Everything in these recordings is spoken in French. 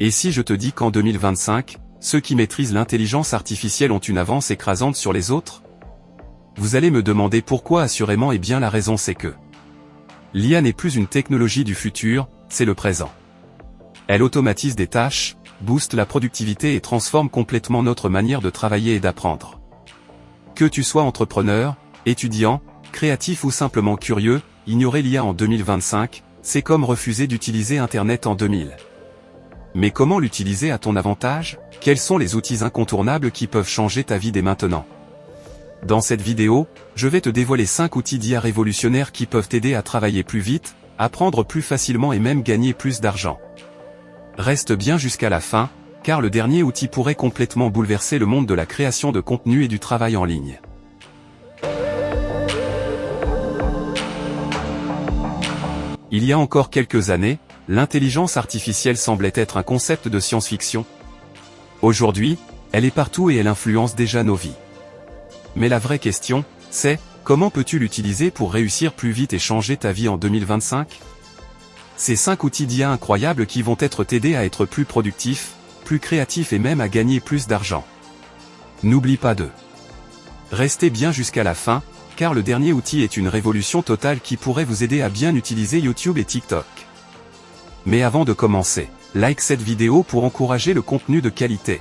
Et si je te dis qu'en 2025, ceux qui maîtrisent l'intelligence artificielle ont une avance écrasante sur les autres? Vous allez me demander pourquoi assurément, et bien la raison c'est que l'IA n'est plus une technologie du futur, c'est le présent. Elle automatise des tâches, booste la productivité et transforme complètement notre manière de travailler et d'apprendre. Que tu sois entrepreneur, étudiant, créatif ou simplement curieux, ignorer l'IA en 2025, c'est comme refuser d'utiliser Internet en 2000. Mais comment l'utiliser à ton avantage? Quels sont les outils incontournables qui peuvent changer ta vie dès maintenant? Dans cette vidéo, je vais te dévoiler 5 outils d'IA révolutionnaires qui peuvent t'aider à travailler plus vite, apprendre plus facilement et même gagner plus d'argent. Reste bien jusqu'à la fin, car le dernier outil pourrait complètement bouleverser le monde de la création de contenu et du travail en ligne. Il y a encore quelques années, l'intelligence artificielle semblait être un concept de science-fiction. Aujourd'hui, elle est partout et elle influence déjà nos vies. Mais la vraie question, c'est, comment peux-tu l'utiliser pour réussir plus vite et changer ta vie en 2025? Ces 5 outils d'IA incroyables qui vont t'aider à être plus productif, plus créatif et même à gagner plus d'argent. N'oublie pas de rester bien jusqu'à la fin, car le dernier outil est une révolution totale qui pourrait vous aider à bien utiliser YouTube et TikTok. Mais avant de commencer, like cette vidéo pour encourager le contenu de qualité.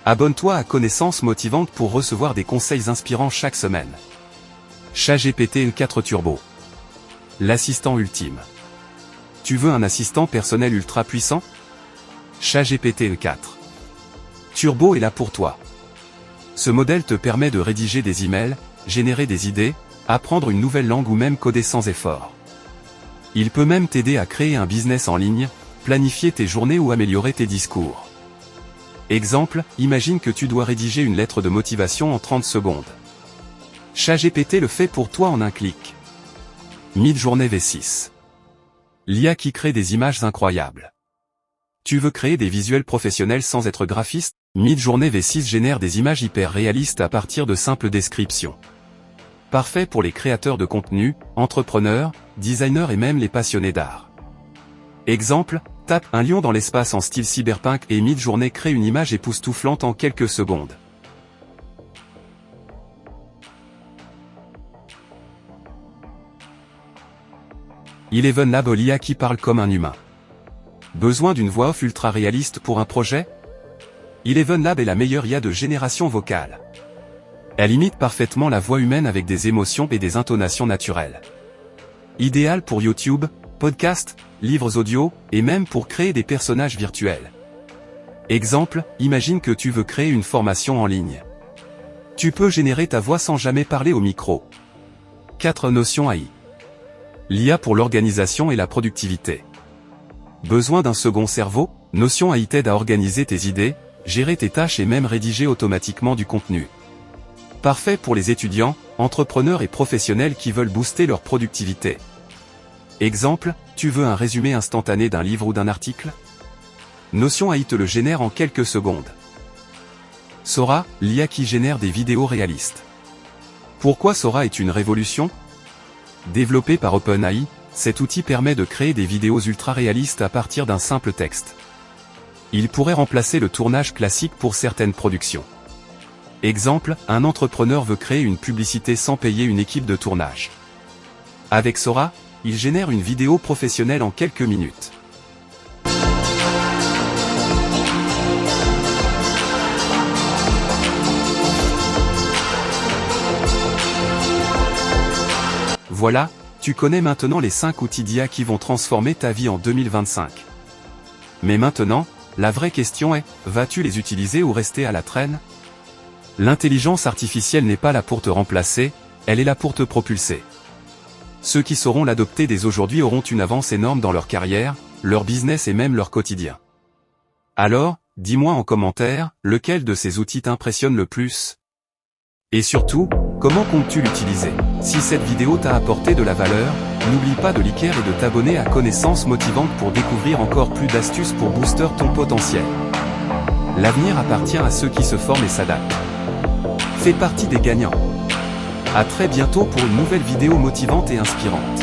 Abonne-toi à Connaissances Motivantes pour recevoir des conseils inspirants chaque semaine. ChatGPT 4 Turbo. L'assistant ultime. Tu veux un assistant personnel ultra puissant? ChatGPT 4 Turbo est là pour toi. Ce modèle te permet de rédiger des emails, générer des idées, apprendre une nouvelle langue ou même coder sans effort. Il peut même t'aider à créer un business en ligne, planifier tes journées ou améliorer tes discours. Exemple, imagine que tu dois rédiger une lettre de motivation en 30 secondes. ChatGPT le fait pour toi en un clic. Midjourney V6. L'IA qui crée des images incroyables. Tu veux créer des visuels professionnels sans être graphiste? Midjourney V6 génère des images hyper réalistes à partir de simples descriptions. Parfait pour les créateurs de contenu, entrepreneurs, designers et même les passionnés d'art. Exemple, tape un lion dans l'espace en style cyberpunk et Midjourney crée une image époustouflante en quelques secondes. Eleven Lab, l'IA qui parle comme un humain. Besoin d'une voix off ultra réaliste pour un projet? Eleven Lab est la meilleure IA de génération vocale. Elle imite parfaitement la voix humaine avec des émotions et des intonations naturelles. Idéal pour YouTube, podcasts, livres audio, et même pour créer des personnages virtuels. Exemple, imagine que tu veux créer une formation en ligne. Tu peux générer ta voix sans jamais parler au micro. 4 Notion AI. L'IA pour l'organisation et la productivité. Besoin d'un second cerveau? Notion AI t'aide à organiser tes idées, gérer tes tâches et même rédiger automatiquement du contenu. Parfait pour les étudiants, entrepreneurs et professionnels qui veulent booster leur productivité. Exemple, tu veux un résumé instantané d'un livre ou d'un article? Notion AI te le génère en quelques secondes. Sora, l'IA qui génère des vidéos réalistes. Pourquoi Sora est une révolution? Développé par OpenAI, cet outil permet de créer des vidéos ultra réalistes à partir d'un simple texte. Il pourrait remplacer le tournage classique pour certaines productions. Exemple, un entrepreneur veut créer une publicité sans payer une équipe de tournage. Avec Sora, il génère une vidéo professionnelle en quelques minutes. Voilà, tu connais maintenant les 5 outils d'IA qui vont transformer ta vie en 2025. Mais maintenant, la vraie question est, vas-tu les utiliser ou rester à la traîne? L'intelligence artificielle n'est pas là pour te remplacer, elle est là pour te propulser. Ceux qui sauront l'adopter dès aujourd'hui auront une avance énorme dans leur carrière, leur business et même leur quotidien. Alors, dis-moi en commentaire, lequel de ces outils t'impressionne le plus? Et surtout, comment comptes-tu l'utiliser? Si cette vidéo t'a apporté de la valeur, n'oublie pas de liker et de t'abonner à Connaissances Motivantes pour découvrir encore plus d'astuces pour booster ton potentiel. L'avenir appartient à ceux qui se forment et s'adaptent. Fais partie des gagnants. À très bientôt pour une nouvelle vidéo motivante et inspirante.